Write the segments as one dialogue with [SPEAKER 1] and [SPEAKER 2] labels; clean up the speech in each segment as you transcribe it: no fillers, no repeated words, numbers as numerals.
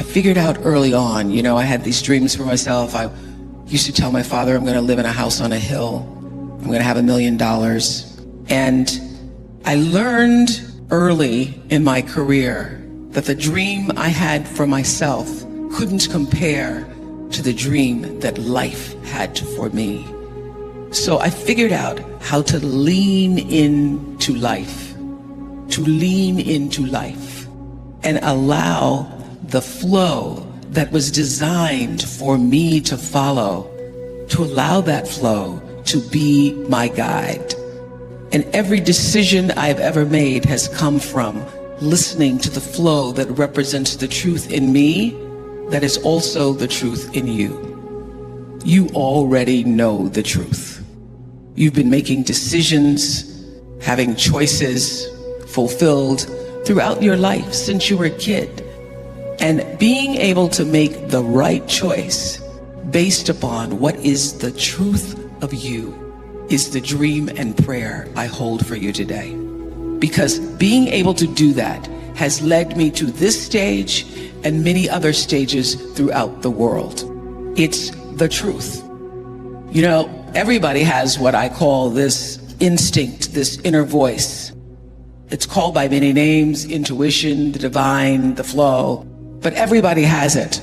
[SPEAKER 1] figured out early on, I had these dreams for myself. I used to tell my father, I'm going to live in a house on a hill. I'm going to have $1 million. And I learned early in my career that the dream I had for myself couldn't compare to the dream that life had for me. So I figured out how to lean into life, and allow the flow that was designed for me to follow, to allow that flow to be my guide. And every decision I've ever made has come from listening to the flow that represents the truth in me that is also the truth in you. You already know the truth. You've been making decisions, having choices fulfilled throughout your life since you were a kid. And being able to make the right choice based upon what is the truth of you is the dream and prayer I hold for you today. Because being able to do that has led me to this stage and many other stages throughout the world. It's the truth. Everybody has what I call this instinct, this inner voice. It's called by many names: intuition, the divine, the flow, but everybody has it.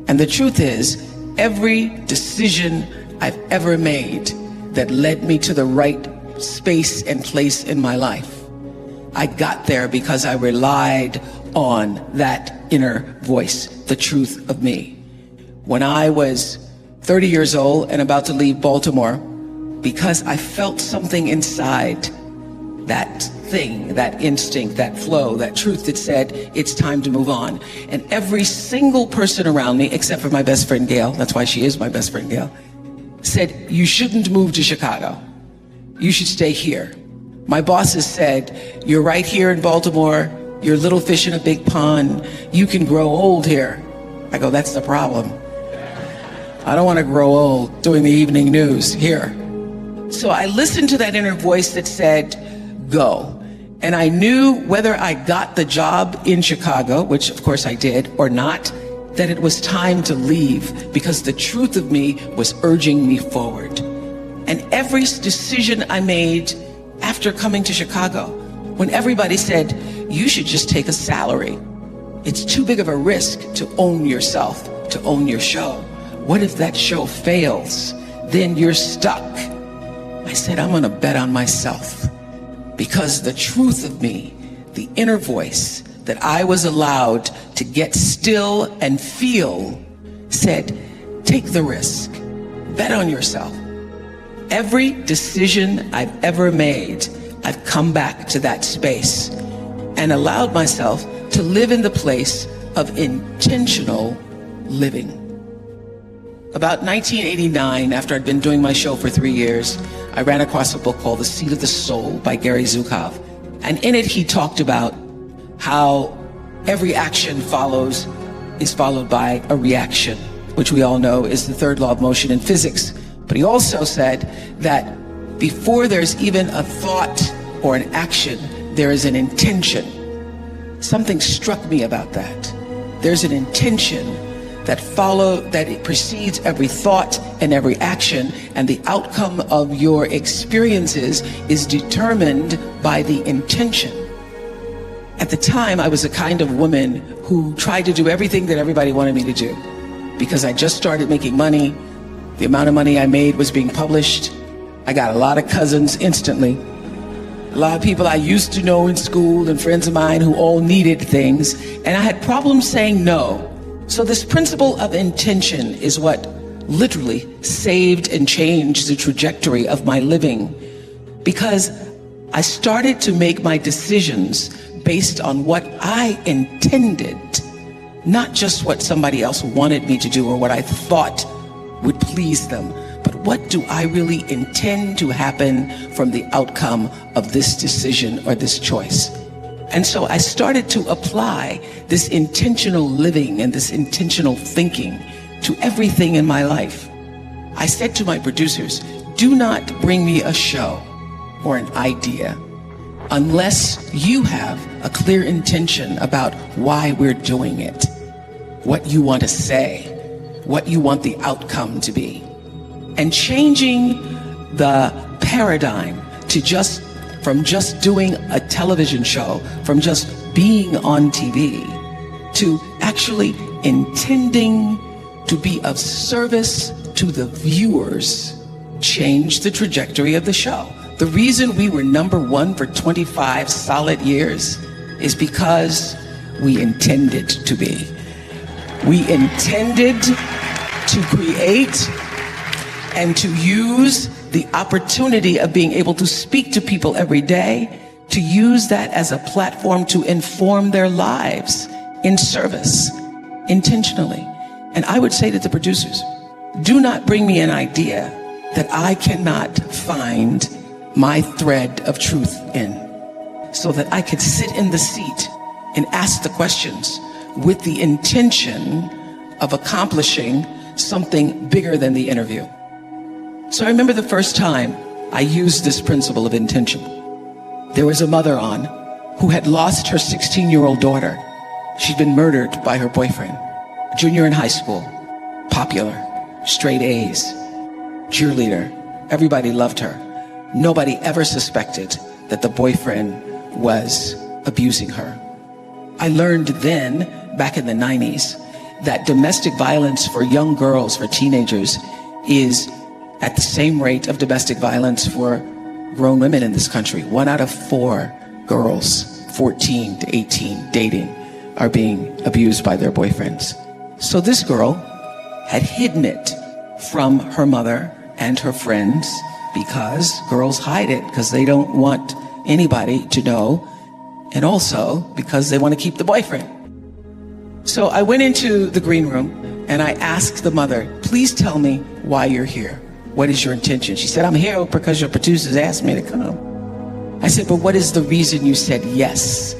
[SPEAKER 1] And the truth is, every decision I've ever made that led me to the right space and place in my life, I got there because I relied on that inner voice, the truth of me. When I was 30 years old and about to leave Baltimore, because I felt something inside, that thing, that instinct, that flow, that truth that said, it's time to move on. And every single person around me, except for my best friend Gail, that's why she is my best friend Gail, said, you shouldn't move to Chicago. You should stay here. My bosses said, you're right here in Baltimore. You're a little fish in a big pond. You can grow old here. I go, that's the problem. I don't want to grow old doing the evening news here. So I listened to that inner voice that said, go. And I knew whether I got the job in Chicago, which of course I did, or not, that it was time to leave because the truth of me was urging me forward. And every decision I made after coming to Chicago, when everybody said, you should just take a salary. It's too big of a risk to own yourself, to own your show. What if that show fails? Then you're stuck. I said, I'm gonna bet on myself, because the truth of me, the inner voice that I was allowed to get still and feel, said, take the risk, bet on yourself. Every decision I've ever made, I've come back to that space and allowed myself to live in the place of intentional living. About 1989, after I'd been doing my show for 3 years, I ran across a book called The Seat of the Soul by Gary Zukav. And in it, he talked about how every action is followed by a reaction, which we all know is the third law of motion in physics. But he also said that before there's even a thought or an action, there is an intention. Something struck me about that. There's an intention that it precedes every thought and every action, and the outcome of your experiences is determined by the intention. At the time, I was a kind of woman who tried to do everything that everybody wanted me to do, because I just started making money. The amount of money I made was being published. I got a lot of cousins instantly. A lot of people I used to know in school and friends of mine who all needed things, and I had problems saying no. So this principle of intention is what literally saved and changed the trajectory of my living, because I started to make my decisions based on what I intended, not just what somebody else wanted me to do or what I thought would please them, but what do I really intend to happen from the outcome of this decision or this choice? And so I started to apply this intentional living and this intentional thinking to everything in my life. I said to my producers, do not bring me a show or an idea unless you have a clear intention about why we're doing it. what you want to say, what you want the outcome to be. And changing the paradigm to from just doing a television show, from just being on TV, to actually intending to be of service to the viewers, changed the trajectory of the show. The reason we were #1 for 25 solid years is because we intended to be. We intended to create and to use the opportunity of being able to speak to people every day, to use that as a platform to inform their lives in service, intentionally. And I would say to the producers, do not bring me an idea that I cannot find my thread of truth in, so that I could sit in the seat and ask the questions with the intention of accomplishing something bigger than the interview. So I remember the first time I used this principle of intention. There was a mother on who had lost her 16-year-old daughter. She'd been murdered by her boyfriend. Junior in high school, popular, straight A's, cheerleader. Everybody loved her. Nobody ever suspected that the boyfriend was abusing her. I learned then, back in the 90s, that domestic violence for young girls, for teenagers, is at the same rate of domestic violence for grown women in this country. 1 out of 4 girls, 14 to 18, dating, are being abused by their boyfriends. So this girl had hidden it from her mother and her friends, because girls hide it because they don't want anybody to know, and also because they want to keep the boyfriend. So I went into the green room and I asked the mother, please tell me why you're here. What is your intention? She said, I'm here because your producers asked me to come. I said, but what is the reason you said yes?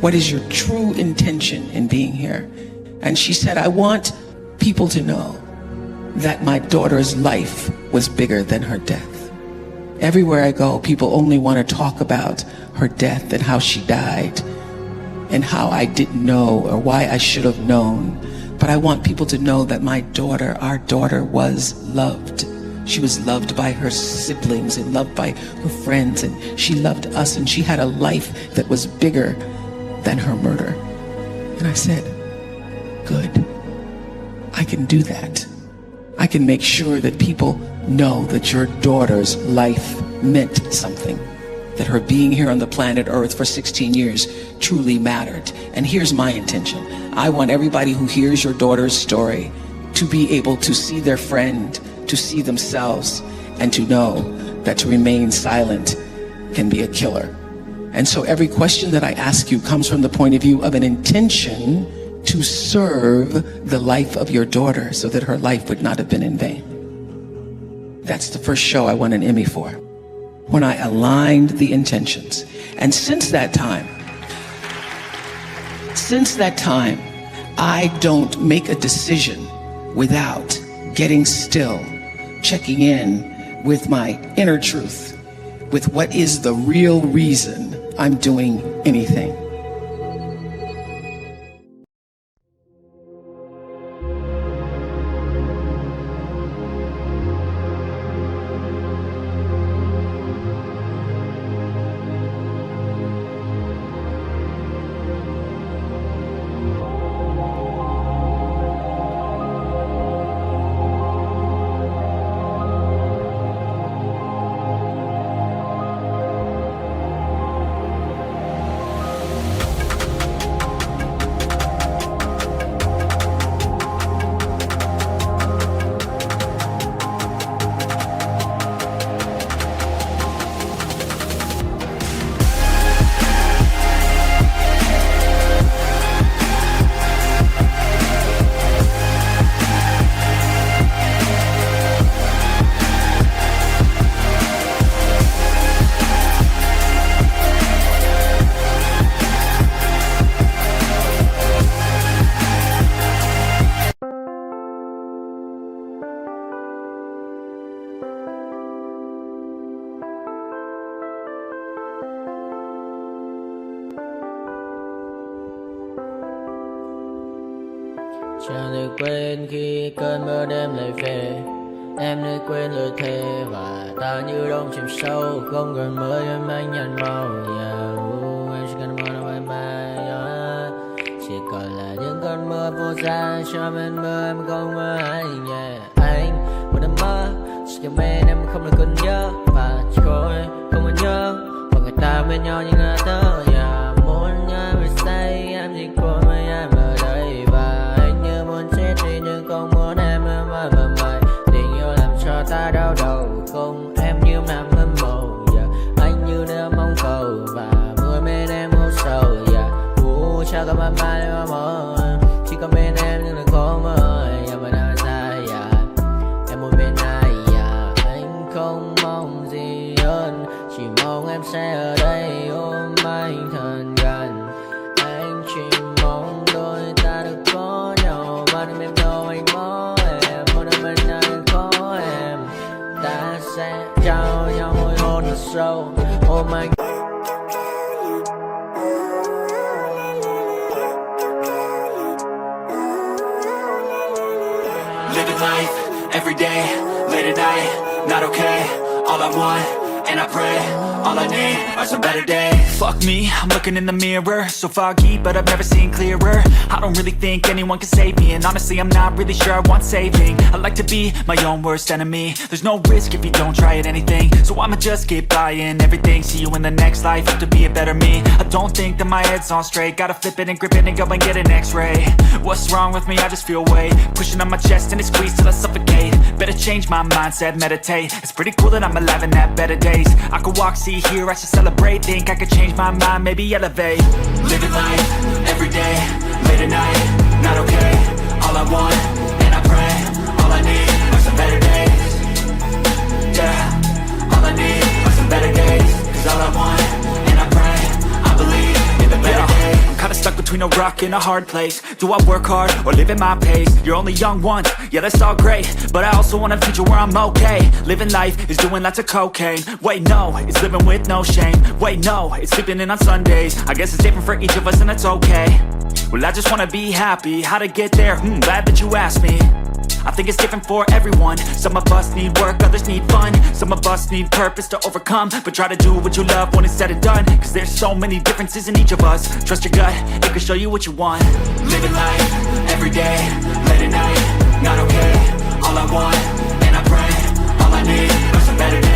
[SPEAKER 1] What is your true intention in being here? And she said, I want people to know that my daughter's life was bigger than her death. Everywhere I go, people only want to talk about her death and how she died and how I didn't know or why I should have known. But I want people to know that my daughter, our daughter, was loved. She was loved by her siblings and loved by her friends, and she loved us, and she had a life that was bigger than her murder. And I said, good, I can do that. I can make sure that people know that your daughter's life meant something, that her being here on the planet Earth for 16 years truly mattered. And here's my intention. I want everybody who hears your daughter's story to be able to see their friend, to see themselves, and to know that to remain silent can be a killer. And so every question that I ask you comes from the point of view of an intention to serve the life of your daughter so that her life would not have been in vain. That's the first show I won an Emmy for, when I aligned the intentions. And since that time, I don't make a decision without getting still, checking in with my inner truth, with what is the real reason I'm doing anything.
[SPEAKER 2] Chẳng được quên khi cơn mưa đêm lại về. Em nơi quên lời thề và ta như đông chìm sâu. Không còn mơ em anh nhạt màu. Em chỉ cần mơ đâu bye bye. Chỉ còn là những cơn mưa vô giá. Cho bên mơ em không mơ anh. Anh một đêm mơ chỉ cho bên em không được còn nhớ. Và chỉ có em không còn nhớ. Và người ta bên nhau như ngã tớ. Muốn nhớ về say em chỉ có mấy em ở đây. Và anh như muốn chết đi nhưng không muốn em mãi mãi. Tình yêu làm cho ta đau đầu. Không em như nằm mơ mộng. Anh như đang mong cầu. Và mưa bên em ngủ sầu. Chẳng có mãi mãi mà mơ. Chỉ có bên em nhưng đừng có mơ. Mà đang dài em muốn bên ai. Anh không mong gì hơn. Chỉ mong em sẽ ở đây ôm anh thật gần. Anh chỉ mong đôi ta được có nhau. Mà đừng em đâu anh có em. Một đêm bên anh có em. Ta sẽ trao nhau môi hôn thật sâu. Ôm anh.
[SPEAKER 3] Living life, every day, late at night, not okay. All I want, and I pray, all I need are some better days. Fuck me, I'm looking in the mirror. So foggy, but I've never seen clearer. I don't really think anyone can save me. And honestly, I'm not really sure I want saving. I like to be my own worst enemy. There's no risk if you don't try at anything. So I'ma just keep buying everything. See you in the next life, have to be a better me. I don't think that my head's on straight. Gotta flip it and grip it and go and get an x-ray. What's wrong with me? I just feel weight pushing on my chest and it squeezes till I suffocate. Better change my mindset, meditate. It's pretty cool that I'm alive and have better days. I could walk, see, hear, I should celebrate. Think I could change my mind, maybe elevate. Living life, every day, late at night, not okay. All I want, and I pray, all I need are some better days. Yeah, all I need are some better days. Cause all I want, and I pray, I believe in the better days. I'm kinda stuck between a rock and a hard place. Do I work hard or live at my pace? You're only young once, yeah that's all great. But I also want a future where I'm okay. Living life is doing lots of cocaine. Wait no, it's living with no shame. Wait no, it's sleeping in on Sundays. I guess it's different for each of us and that's okay. Well I just wanna be happy, how to get there? Glad that you asked me. I think it's different for everyone. Some of us need work, others need fun. Some of us need purpose to overcome. But try to do what you love when it's said and done. Cause there's so many differences in each of us. Trust your gut, it can show you what you want. Living life, every day, late at night, not okay. All I want, and I pray, all I need are some better days.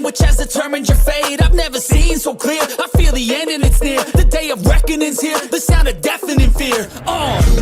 [SPEAKER 3] Which has determined your fate. I've never seen so clear. I feel the end and it's near. The day of reckoning's here. The sound of deafening fear. You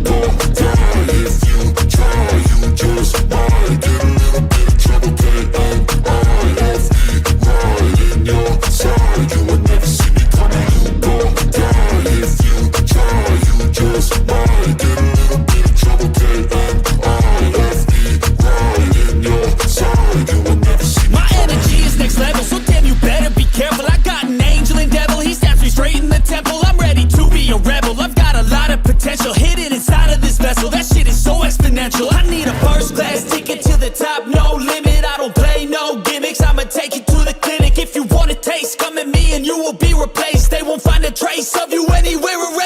[SPEAKER 3] won't die if you try. You just might get a little bit of trouble. K-N-I-F-E right in your side. You will never see me coming. You won't die if you try. You just might get a little bit of trouble. K-N-I-F-E right in your side. You will never see me. My energy is next level, so damn you better be careful. I got an angel and devil, he snaps me straight in the temple. I'm ready to be a rebel, I've got a lot of potential hidden inside of this vessel. That shit is so exponential. I need a first class ticket to the top, no limit. I don't play no gimmicks, I'ma take you to the clinic. If you want a taste, come at me and you will be replaced. They won't find a trace of you anywhere around.